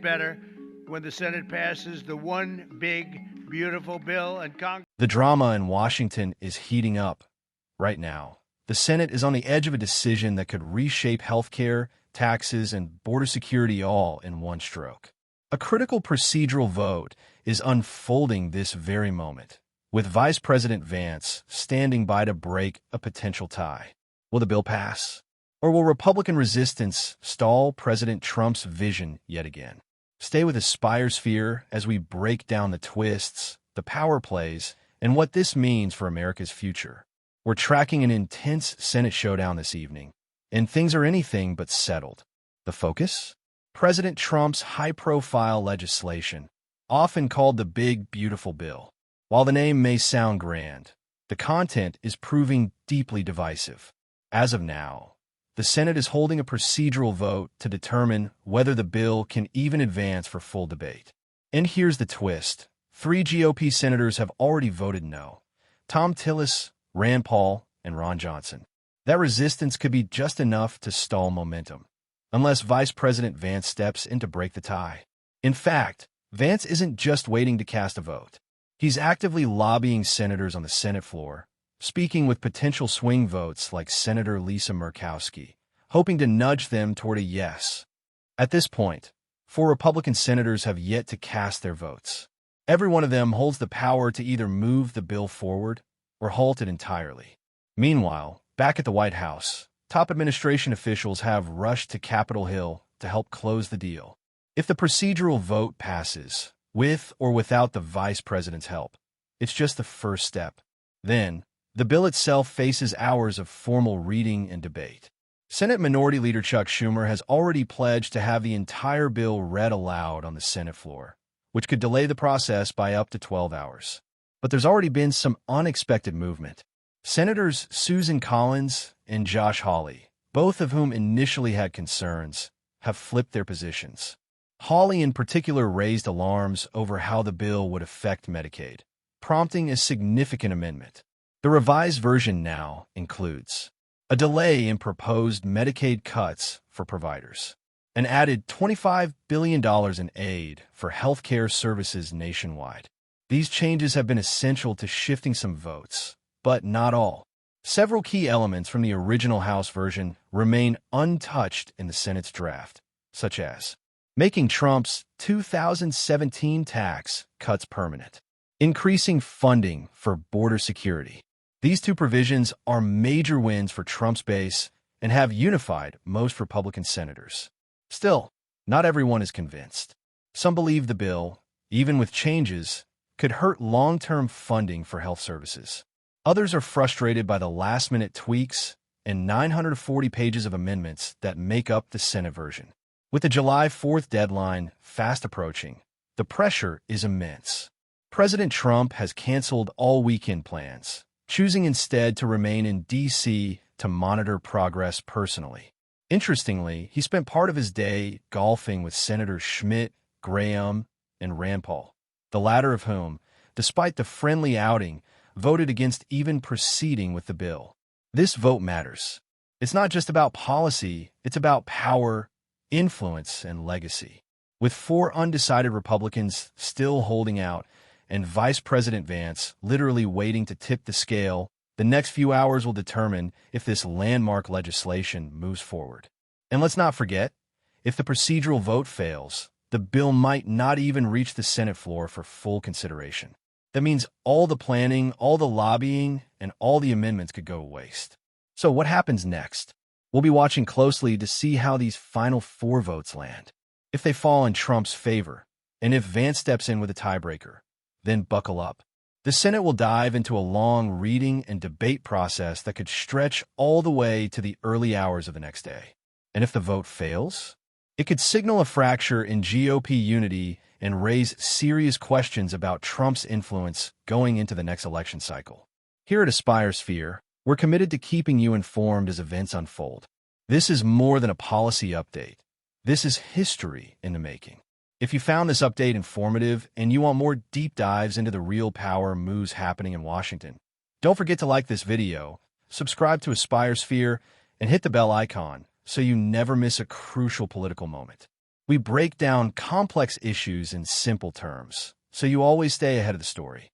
get better when the Senate passes the one big, beautiful bill and Congress. The drama in Washington is heating up right now. The Senate is on the edge of a decision that could reshape healthcare, taxes, and border security all in one stroke. A critical procedural vote is unfolding this very moment, with Vice President Vance standing by to break a potential tie. Will the bill pass? Or will Republican resistance stall President Trump's vision yet again? Stay with Aspire's Sphere as we break down the twists, the power plays, and what this means for America's future. We're tracking an intense Senate showdown this evening, and things are anything but settled. The focus? President Trump's high-profile legislation, often called the Big Beautiful Bill. While the name may sound grand, the content is proving deeply divisive. As of now, the Senate is holding a procedural vote to determine whether the bill can even advance for full debate. And here's the twist. 3 GOP senators have already voted no. Tom Tillis, Rand Paul, and Ron Johnson. That resistance could be just enough to stall momentum, unless Vice President Vance steps in to break the tie. In fact, Vance isn't just waiting to cast a vote. He's actively lobbying senators on the Senate floor, speaking with potential swing votes like Senator Lisa Murkowski, hoping to nudge them toward a yes. At this point, 4 Republican senators have yet to cast their votes. Every one of them holds the power to either move the bill forward or halt it entirely. Meanwhile, back at the White House, top administration officials have rushed to Capitol Hill to help close the deal. If the procedural vote passes, with or without the vice president's help, it's just the first step. Then, the bill itself faces hours of formal reading and debate. Senate Minority Leader Chuck Schumer has already pledged to have the entire bill read aloud on the Senate floor, which could delay the process by up to 12 hours. But there's already been some unexpected movement. Senators Susan Collins and Josh Hawley, both of whom initially had concerns, have flipped their positions. Hawley in particular raised alarms over how the bill would affect Medicaid, prompting a significant amendment. The revised version now includes a delay in proposed Medicaid cuts for providers, an added $25 billion in aid for healthcare services nationwide. These changes have been essential to shifting some votes, but not all. Several key elements from the original House version remain untouched in the Senate's draft, such as making Trump's 2017 tax cuts permanent, increasing funding for border security. These 2 provisions are major wins for Trump's base and have unified most Republican senators. Still, not everyone is convinced. Some believe the bill, even with changes, could hurt long-term funding for health services. Others are frustrated by the last-minute tweaks and 940 pages of amendments that make up the Senate version. With the July 4th deadline fast approaching, the pressure is immense. President Trump has canceled all weekend plans, choosing instead to remain in D.C. to monitor progress personally. Interestingly, he spent part of his day golfing with Senators Schmidt, Graham, and Rand Paul, the latter of whom, despite the friendly outing, voted against even proceeding with the bill. This vote matters. It's not just about policy, it's about power, influence, and legacy. With 4 undecided Republicans still holding out and Vice President Vance literally waiting to tip the scale, the next few hours will determine if this landmark legislation moves forward. And let's not forget, if the procedural vote fails, the bill might not even reach the Senate floor for full consideration. That means all the planning, all the lobbying, and all the amendments could go to waste. So what happens next? We'll be watching closely to see how these final 4 votes land. If they fall in Trump's favor, and if Vance steps in with a tiebreaker, then buckle up. The Senate will dive into a long reading and debate process that could stretch all the way to the early hours of the next day. And if the vote fails, it could signal a fracture in GOP unity and raise serious questions about Trump's influence going into the next election cycle. Here at Aspire Sphere, we're committed to keeping you informed as events unfold. This is more than a policy update. This is history in the making. If you found this update informative and you want more deep dives into the real power moves happening in Washington, don't forget to like this video, subscribe to Aspire Sphere, and hit the bell icon so you never miss a crucial political moment. We break down complex issues in simple terms, so you always stay ahead of the story.